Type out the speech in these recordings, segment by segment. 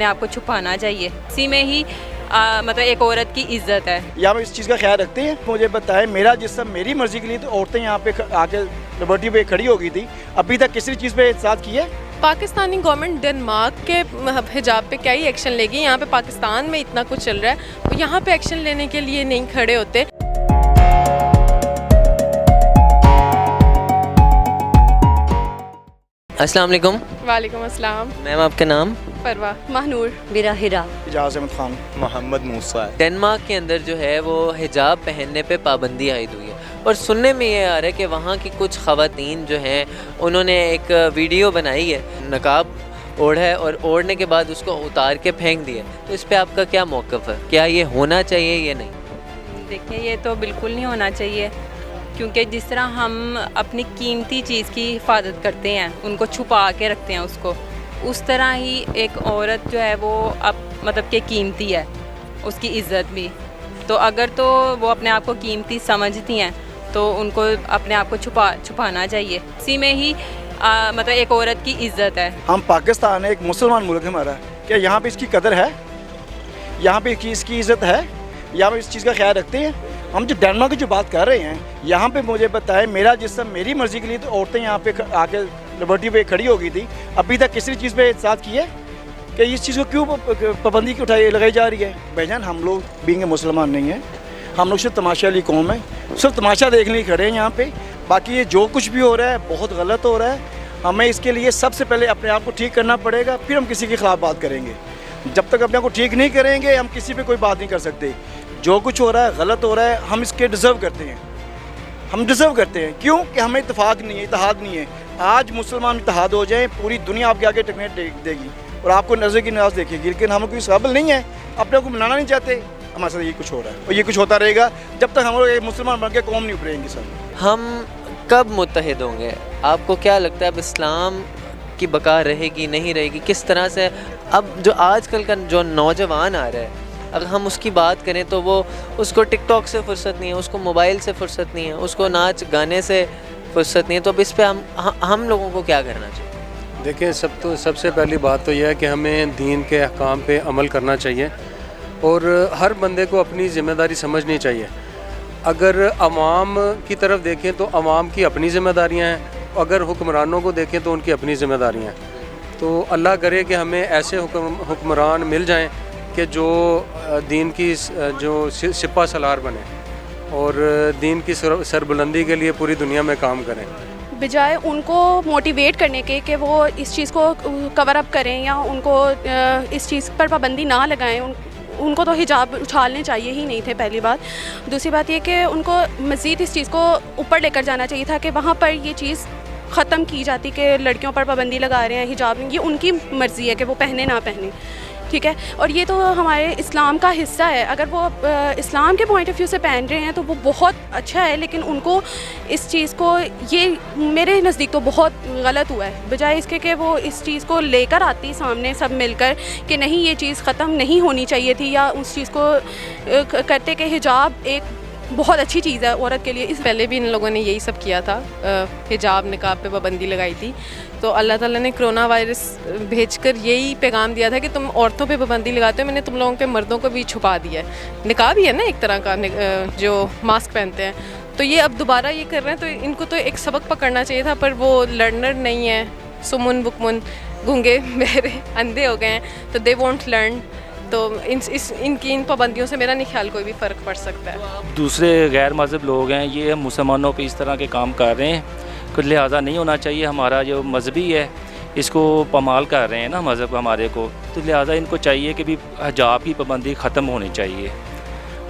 अपने आप को छुपाना चाहिए। इसी में ही मतलब एक औरत की इज्जत है। यहाँ पे इस चीज़ का ख्याल रखते हैं। मुझे बताएं, मेरा जिस्म मेरी मर्जी के लिए, तो औरतें यहाँ पे आके लिबर्टी पे खड़ी हो गई थी, अभी तक किसी चीज़ पे एहतसास किया? पाकिस्तानी गवर्नमेंट डेनमार्क के हिजाब पे क्या ही एक्शन लेगी। यहाँ पे पाकिस्तान में इतना कुछ चल रहा है, वो यहाँ पे एक्शन लेने के लिए नहीं खड़े होते। अस्सलाम वालेकुम। वालेकुम अस्सलाम। मैम आपका नाम? परवा महनूर। मेरा हिरा। इजाज़ अहमद खान। मोहम्मद मूसा। डेनमार्क के अंदर जो है वो हिजाब पहनने पे पाबंदी आयद हुई है, और सुनने में ये आ रहा है कि वहाँ की कुछ ख़वातीन जो हैं उन्होंने एक वीडियो बनाई है, नकाब ओढ़ा है और ओढ़ने के बाद उसको उतार के फेंक दिया। तो इस पर आपका क्या मौक़िफ़ है? क्या ये होना चाहिए या नहीं? देखिए, ये तो बिल्कुल नहीं होना चाहिए, क्योंकि जिस तरह हम अपनी कीमती चीज़ की हिफाजत करते हैं, उनको छुपा के रखते हैं उसको, उस तरह ही एक औरत जो है वो अब मतलब कि कीमती है, उसकी इज़्ज़त भी। तो अगर तो वो अपने आप को कीमती समझती हैं तो उनको अपने आप को छुपाना चाहिए। इसी में ही मतलब एक औरत की इज़्ज़त है। हम पाकिस्तान है, एक मुसलमान मुल्क है हमारा, क्या यहाँ पे इसकी कदर है? यहाँ पे इसकी इज़्ज़त है? यहाँ पे इस चीज़ का ख्याल रखते हैं? हम जो डेनमार्क की जो बात कर रहे हैं, यहाँ पे मुझे बताएं, मेरा जिस्म मेरी मर्जी के लिए, तो औरतें यहाँ पे आके लिबर्टी पे खड़ी हो गई थी, अभी तक किसी चीज़ पे एहतसास किया कि इस चीज़ को क्यों पाबंदी लगाई जा रही है? भाईजान, हम लोग बीइंग मुसलमान नहीं हैं, हम लोग सिर्फ तमाशा वाली कौम है, सिर्फ तमाशा देखने ही खड़े हैं यहाँ पे। बाकी ये जो कुछ भी हो रहा है बहुत गलत हो रहा है। हमें इसके लिए सबसे पहले अपने आप को ठीक करना पड़ेगा, फिर हम किसी के खिलाफ बात करेंगे। जब तक अपने आप को ठीक नहीं करेंगे, हम किसी पे कोई बात नहीं कर सकते। जो कुछ हो रहा है गलत हो रहा है, हम इसके डिज़र्व करते हैं, हम डिज़र्व करते हैं। क्यों? कि हमें इत्तेफाक नहीं है, इत्तेहाद नहीं है। आज मुसलमान इत्तेहाद हो जाए, पूरी दुनिया आपके आगे टकने देगी और आपको नज़र की नवाज देखेगी। लेकिन हम कोई काबिल नहीं है, अपने को मनाना नहीं चाहते। हमारे साथ ये कुछ हो रहा है और ये कुछ होता रहेगा जब तक हम लोग एक मुसलमान बन के कौम नहीं उभरेंगे। सर, हम कब मुत्तहिद होंगे? आपको क्या लगता है, अब इस्लाम की बका रहेगी नहीं रहेगी? किस तरह से अब जो आजकल का जो नौजवान आ रहा है, अगर हम उसकी बात करें तो वो उसको टिकटॉक से फुर्सत नहीं है, उसको मोबाइल से फुर्सत नहीं है, उसको नाच गाने से फुर्सत नहीं है। तो अब इस पर हम लोगों को क्या करना चाहिए? देखिए, सबसे पहली बात तो यह है कि हमें दीन के अहकाम पे अमल करना चाहिए और हर बंदे को अपनी ज़िम्मेदारी समझनी चाहिए। अगर अवाम की तरफ देखें तो अवाम की अपनी ज़िम्मेदारियाँ हैं, अगर हुक्मरानों को देखें तो उनकी अपनी ज़िम्मेदारियाँ हैं। तो अल्लाह करे कि हमें ऐसे हुक्मरान मिल जाएं कि जो दीन की जो सिपा सलार बने और दीन की सरबुलंदी के लिए पूरी दुनिया में काम करें, बजाय उनको मोटिवेट करने के कि वो इस चीज़ को कवर अप करें या उनको इस चीज़ पर पाबंदी ना लगाएं। उनको तो हिजाब उछालने चाहिए ही नहीं थे, पहली बात। दूसरी बात ये कि उनको मज़ीद इस चीज़ को ऊपर लेकर जाना चाहिए था कि वहाँ पर ये चीज़ ख़त्म की जाती कि लड़कियों पर पाबंदी लगा रहे हैं, हिजाब, ये उनकी मर्ज़ी है कि वो पहने ना पहने, ठीक है। और ये तो हमारे इस्लाम का हिस्सा है। अगर वो इस्लाम के पॉइंट ऑफ व्यू से पहन रहे हैं तो वो बहुत अच्छा है, लेकिन उनको इस चीज़ को, ये मेरे नज़दीक तो बहुत गलत हुआ है। बजाय इसके कि वो इस चीज़ को लेकर आती सामने सब मिलकर कि नहीं, ये चीज़ ख़त्म नहीं होनी चाहिए थी, या उस चीज़ को करते कि हिजाब एक बहुत अच्छी चीज़ है औरत के लिए। इस पहले भी इन लोगों ने यही सब किया था, हिजाब निकाब पे पाबंदी लगाई थी। तो अल्लाह ताला ने कोरोना वायरस भेजकर यही पैगाम दिया था कि तुम औरतों पे पाबंदी लगाते हो, मैंने तुम लोगों के मर्दों को भी छुपा दिया है। निकाब ही है ना एक तरह का, जो मास्क पहनते हैं। तो ये अब दोबारा ये कर रहे हैं, तो इनको तो एक सबक पकड़ना चाहिए था, पर वो लर्नर नहीं है, सुमुन बुकमुन, गूंगे बहरे अंधे हो गए हैं, तो दे वोंट लर्न। तो इनकी इन पाबंदियों से मेरा नहीं ख्याल कोई भी फ़र्क पड़ सकता है। दूसरे गैर मज़हब लोग हैं, ये मुसलमानों पे इस तरह के काम कर रहे हैं, कुछ लिहाजा नहीं होना चाहिए। हमारा जो मजहबी है इसको पमाल कर रहे हैं ना मज़हब हमारे को, तो लिहाजा इनको चाहिए कि भी हिजाब की पाबंदी ख़त्म होनी चाहिए।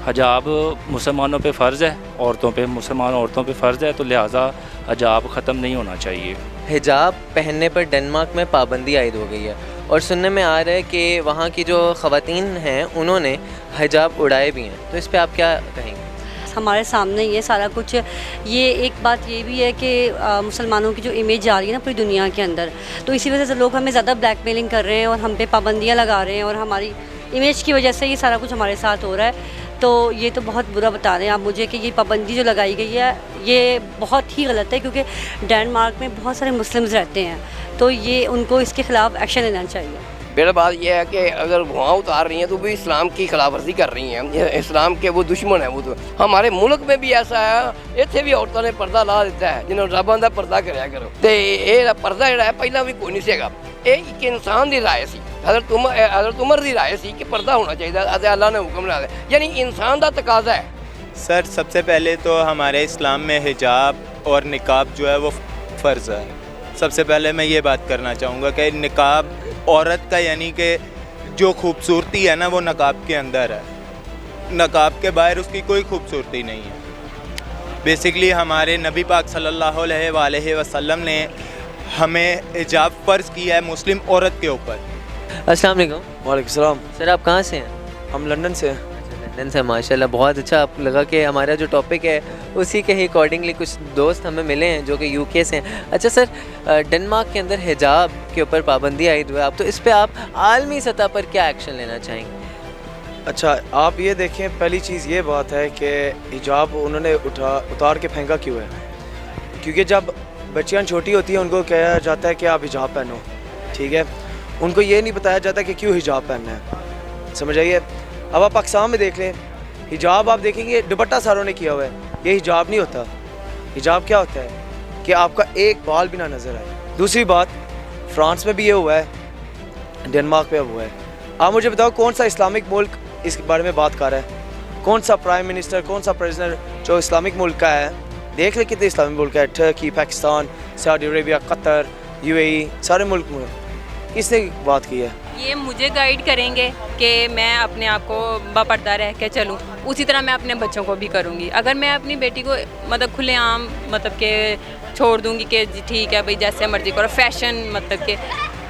हिजाब मुसलमानों पे फ़र्ज़ है, मुसलमान औरतों पे फ़र्ज़ है, तो लिहाजा हिजाब ख़त्म नहीं होना चाहिए। हिजाब पहनने पर डेनमार्क में पाबंदी आयद हो गई है, और सुनने में आ रहा है कि वहाँ की जो ख़वातीन हैं उन्होंने हिजाब उड़ाए भी हैं। तो इस पर आप क्या कहेंगे? हमारे सामने ये सारा कुछ, ये एक बात ये भी है कि मुसलमानों की जो इमेज जा रही है ना पूरी दुनिया के अंदर, तो इसी वजह से लोग हमें ज़्यादा ब्लैकमेलिंग कर रहे हैं और हम पे पाबंदियाँ लगा रहे हैं, और हमारी इमेज की वजह से ये सारा कुछ हमारे साथ हो रहा है। तो ये तो बहुत बुरा बता रहे हैं आप मुझे कि ये पाबंदी जो लगाई गई है ये बहुत ही गलत है, क्योंकि डेनमार्क में बहुत सारे मुस्लिम्स रहते हैं, तो ये उनको इसके ख़िलाफ़ एक्शन लेना चाहिए। मेरा बात यह है कि अगर वहाँ उतार रही हैं तो भी इस्लाम की खिलाफवर्जी कर रही हैं, इस्लाम के वो दुश्मन है। वो तो हमारे मुल्क में भी ऐसा है, इतने भी औरतों ने पर्दा ला दिता है, जिन्होंने रब आंदा पर्दा कराया करो। तो ये पर्दा जोड़ा है पहला भी कोई नहीं सेगा, ये एक इंसान की राय सी, हज़रत उमर की राय सी कि पर्दा होना चाहिए, अल्लाह ने हुक्म ला दिया, यानी इंसान का तकाजा है। सर सबसे पहले तो हमारे इस्लाम में हिजाब और निकाब जो है वो फ़र्ज़ है। सबसे पहले मैं ये बात करना चाहूँगा कि निकाब औरत का यानी कि जो खूबसूरती है ना वो नकाब के अंदर है, नकाब के बाहर उसकी कोई खूबसूरती नहीं है। बेसिकली हमारे नबी पाक सल्लल्लाहु अलैहि वसल्लम ने हमें हिजाब फ़र्ज़ किया है मुस्लिम औरत के ऊपर। अस्सलाम वालेकुम। वालेकुम सलाम। सर आप कहाँ से हैं? हम लंदन से हैं। लंदन से, माशाल्लाह बहुत अच्छा। आप लगा कि हमारा जो टॉपिक है उसी के ही अकॉर्डिंगली कुछ दोस्त हमें मिले हैं जो कि यूके से हैं। अच्छा सर, डेनमार्क के अंदर हिजाब के ऊपर पाबंदी आई हुई है, आप तो इस पर आप आलमी सतह पर क्या एक्शन लेना चाहेंगे? अच्छा आप ये देखें, पहली चीज़ ये बात है कि हिजाब उन्होंने उतार के फेंका क्यों है? क्योंकि जब बच्चियाँ छोटी होती हैं उनको कहा जाता है कि आप हिजाब पहनो, ठीक है, उनको ये नहीं बताया जाता कि क्यों हिजाब पहनना है। समझ आइए। अब आप पाकिस्तान में देख लें, हिजाब आप देखेंगे दुपट्टा सारों ने किया हुआ है, ये हिजाब नहीं होता। हिजाब क्या होता है कि आपका एक बाल भी ना नज़र आए। दूसरी बात, फ्रांस में भी ये हुआ है, डेनमार्क में हुआ है। आप मुझे बताओ कौन सा इस्लामिक मुल्क इस बारे में बात कर रहा है? कौन सा प्राइम मिनिस्टर, कौन सा प्रेसिडेंट जो इस्लामिक मुल्क का है? देख ले कितने इस्लामिक मुल्क है, Turkey, Pakistan, Saudi Arabia, Qatar, UAE, सारे मुल्क में किसने बात की है? ये मुझे गाइड करेंगे कि मैं अपने आप को बापर्दा रह के चलूँ, उसी तरह मैं अपने बच्चों को भी करूँगी। अगर मैं अपनी बेटी को मतलब खुलेआम मतलब के छोड़ दूँगी कि जी ठीक है भाई जैसे मर्जी करो, फैशन मतलब के,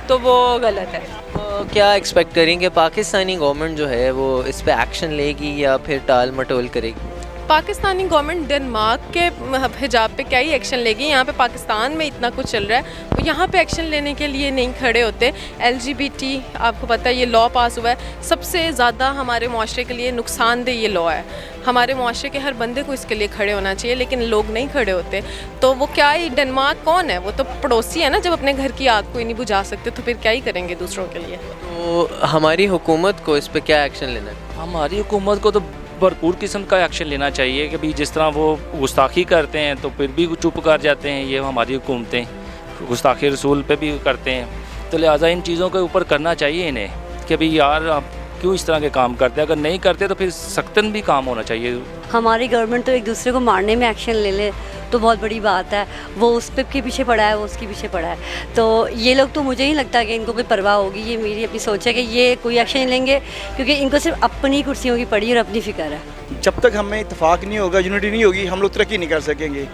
तो वो गलत है। तो क्या एक्सपेक्ट करेंगे पाकिस्तानी गवर्नमेंट जो है वो इस पर एक्शन लेगी या फिर टाल मटोल करेगी? पाकिस्तानी गवर्नमेंट डेनमार्क के हिजाब पे क्या ही एक्शन लेगी? यहाँ पे पाकिस्तान में इतना कुछ चल रहा है, वो यहाँ पे एक्शन लेने के लिए नहीं खड़े होते। LGBT आपको पता है ये लॉ पास हुआ है, सबसे ज़्यादा हमारे माशरे के लिए नुकसानदेह ये लॉ है। हमारे माशरे के हर बंदे को इसके लिए खड़े होना चाहिए, लेकिन लोग नहीं खड़े होते। तो वो क्या ही, डेनमार्क कौन है? वो तो पड़ोसी है ना। जब अपने घर की आग कोई नहीं बुझा सकते तो फिर क्या ही करेंगे दूसरों के लिए? तो हमारी हुकूमत को इस पर क्या एक्शन लेना है? हमारी हुकूमत को तो भरपूर किस्म का एक्शन लेना चाहिए कि भाई जिस तरह वो गुस्ताखी करते हैं तो फिर भी चुप कर जाते हैं, ये हमारी हुकूमतें गुस्ताखी रसूल पे भी करते हैं, तो लिहाजा इन चीज़ों के ऊपर करना चाहिए इन्हें कि भाई यार आप क्यों इस तरह के काम करते हैं। अगर नहीं करते तो फिर सख्तन भी काम होना चाहिए। हमारी गवर्नमेंट तो एक दूसरे को मारने में एक्शन ले ले तो बहुत बड़ी बात है। वो उस पे के पीछे पड़ा है, वो उसके पीछे पड़ा है, तो ये लोग तो मुझे नहीं लगता कि इनको कोई परवाह होगी। ये मेरी अपनी सोच है कि ये कोई एक्शन नहीं लेंगे क्योंकि इनको सिर्फ अपनी कुर्सियों की पड़ी और अपनी फ़िक्र है। जब तक हमें इत्तेफाक नहीं होगा, यूनिटी नहीं होगी, हम लोग तरक्की नहीं कर सकेंगे।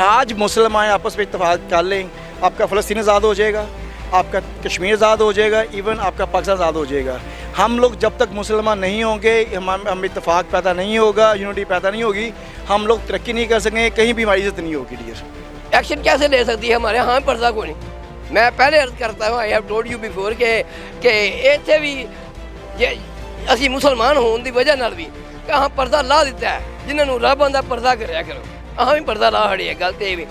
आज मुसलमान आपस में इत्तेफाक कर लें, आपका फ़लस्तीन आज़ाद हो जाएगा, आपका कश्मीर आज़ाद हो जाएगा, इवन आपका पाकिस्तान आज़ाद हो जाएगा। हम लोग जब तक मुसलमान नहीं होंगे, हम इत्तेफाक पैदा नहीं होगा, यूनिटी पैदा नहीं होगी, हम लोग तरक्की नहीं कर सकेंगे, कहीं भी हमारी इज्जत नहीं होगी। डियर एक्शन कैसे ले सकती है हमारे? हाँ पर्दा को नहीं। मैं पहले अर्ज करता हूँ, I have told you before कि इतने भी जे असी मुसलमान होने की वजह नाल भी हाँ पर्दा ला दिता है, जिन्होंने रब आंदा पर्दा कराया करो, अहाँ भी पर्दा ला खड़ी है। गल तो भी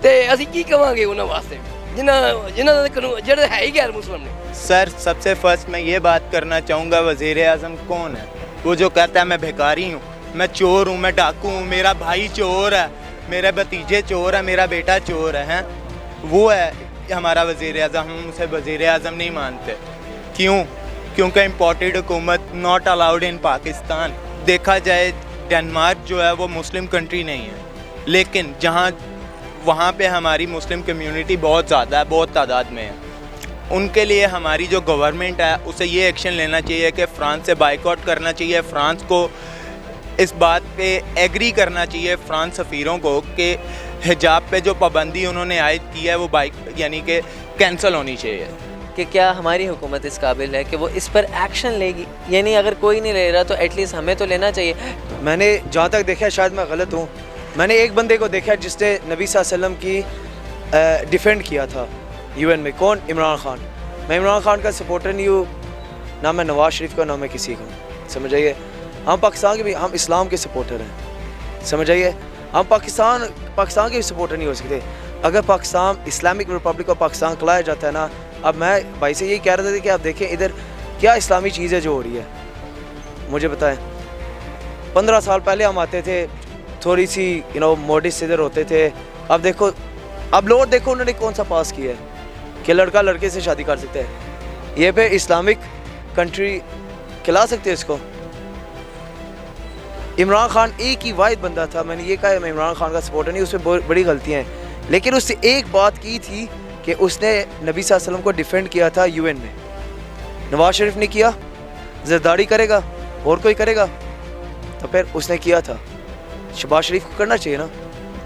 तो असी की कहांगे उन्होंने वास्ते जिन्होंने है ही गैर मुस्लिम ने। सर सबसे फर्स्ट मैं ये बात करना चाहूँगा, वज़ीर आज़म कौन है? वो जो कहता है मैं भिखारी हूँ, मैं चोर हूँ, मैं डाकू हूँ, मेरा भाई चोर है, मेरे भतीजे चोर है, मेरा बेटा चोर है, वो है हमारा वज़ीर आज़म। हम उसे वज़ीर आज़म नहीं मानते। क्यों? क्योंकि इम्पोर्टेड हुकूमत नॉट अलाउड इन पाकिस्तान। देखा जाए डेनमार्क जो है वो मुस्लिम कंट्री नहीं है, लेकिन वहाँ पे हमारी मुस्लिम कम्युनिटी बहुत ज़्यादा है, बहुत तादाद में है। उनके लिए हमारी जो गवर्नमेंट है उसे ये एक्शन लेना चाहिए कि फ़्रांस से बाइकआउट करना चाहिए, फ़्रांस को इस बात पे एग्री करना चाहिए, फ़्रांस सफ़ीरों को, कि हिजाब पे जो पाबंदी उन्होंने आयद की है वो यानी कि कैंसिल होनी चाहिए। कि क्या हमारी हुकूमत इस काबिल है कि वो इस पर एक्शन लेगी? यानी अगर कोई नहीं ले रहा तो एटलीस्ट हमें तो लेना चाहिए। मैंने जहाँ तक देखा है, शायद मैं गलत हूँ, मैंने एक बंदे को देखा जिसने नबी सल्लल्लाहु अलैहि वसल्लम की डिफेंड किया था यूएन में। कौन? इमरान खान। मैं इमरान खान का सपोर्टर नहीं हूँ, ना मैं नवाज शरीफ का, ना मैं किसी का। समझ आइए। हम पाकिस्तान के भी, हम इस्लाम के सपोर्टर हैं। समझ आइए। हम पाकिस्तान के भी सपोर्टर नहीं हो सकते। अगर Pakistan Islamic Republic of Pakistan कहलाया जाता है ना, अब मैं भाई से यही कह रहा था कि आप देखें इधर क्या इस्लामी चीज़ है जो हो रही है, मुझे बताएं। 15 साल पहले हम आते थे, थोड़ी सी मोडिस इधर होते थे। अब देखो, अब लोग देखो उन्होंने कौन सा पास किया है कि लड़का लड़के से शादी कर सकते हैं। ये पे इस्लामिक कंट्री खिला सकते हैं इसको। इमरान खान एक ही वाहिद बंदा था, मैंने ये कहा मैं इमरान खान का सपोर्टर नहीं, उसमें बड़ी गलतियाँ हैं, लेकिन उससे एक बात की थी कि उसने नबी सल्लल्लाहु अलैहि वसल्लम को डिफेंड किया था यूएन में। नवाज शरीफ ने किया, जरदारी करेगा, और कोई करेगा? तो फिर उसने किया था, शहबाज शरीफ को करना चाहिए ना।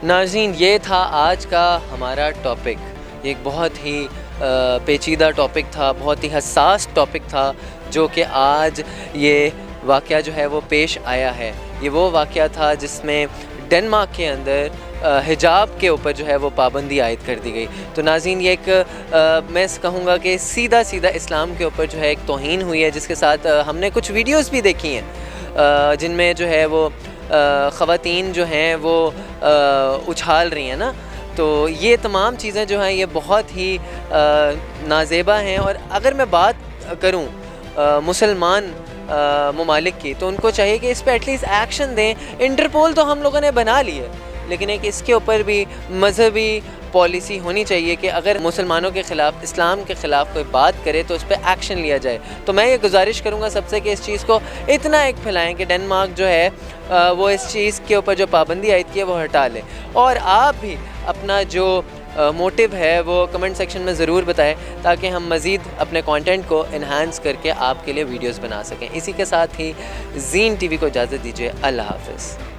नाज़रीन, ये था आज का हमारा टॉपिक। ये एक बहुत ही पेचीदा टॉपिक था, बहुत ही हसास टॉपिक था, जो कि आज ये वाक़या जो है वो पेश आया है। ये वो वाक़या था जिसमें डेनमार्क के अंदर हिजाब के ऊपर जो है वो पाबंदी आयद कर दी गई। तो नाज़रीन, ये एक मैं कहूँगा कि सीधा सीधा इस्लाम के ऊपर जो है एक तौहीन हुई है, जिसके साथ हमने कुछ वीडियोस भी देखी हैं जिनमें जो है वो ख़वातीन जो हैं वो उछाल रही हैं ना। तो ये तमाम चीज़ें जो हैं ये बहुत ही नाज़ेबा हैं। और अगर मैं बात करूँ मुसलमान ममालिक की, तो उनको चाहिए कि इस पर एटलीस्ट एक्शन दें। इंटरपोल तो हम लोगों ने बना ली है, लेकिन एक इसके ऊपर भी मजहबी पॉलिसी होनी चाहिए कि अगर मुसलमानों के ख़िलाफ़, इस्लाम के ख़िलाफ़ कोई बात करे तो उस पर एक्शन लिया जाए। तो मैं ये गुजारिश करूँगा सबसे कि इस चीज़ को इतना एक फैलाएँ कि डेनमार्क जो है वो इस चीज़ के ऊपर जो पाबंदी आयद की है वो हटा ले। और आप भी अपना जो मोटिव है वो कमेंट सेक्शन में ज़रूर बताएं, ताकि हम मज़ीद अपने कंटेंट को इन्हांस करके आपके लिए वीडियोस बना सकें। इसी के साथ ही ज़ीन टीवी को इजाज़त दीजिए। अल्लाह हाफ़िज़।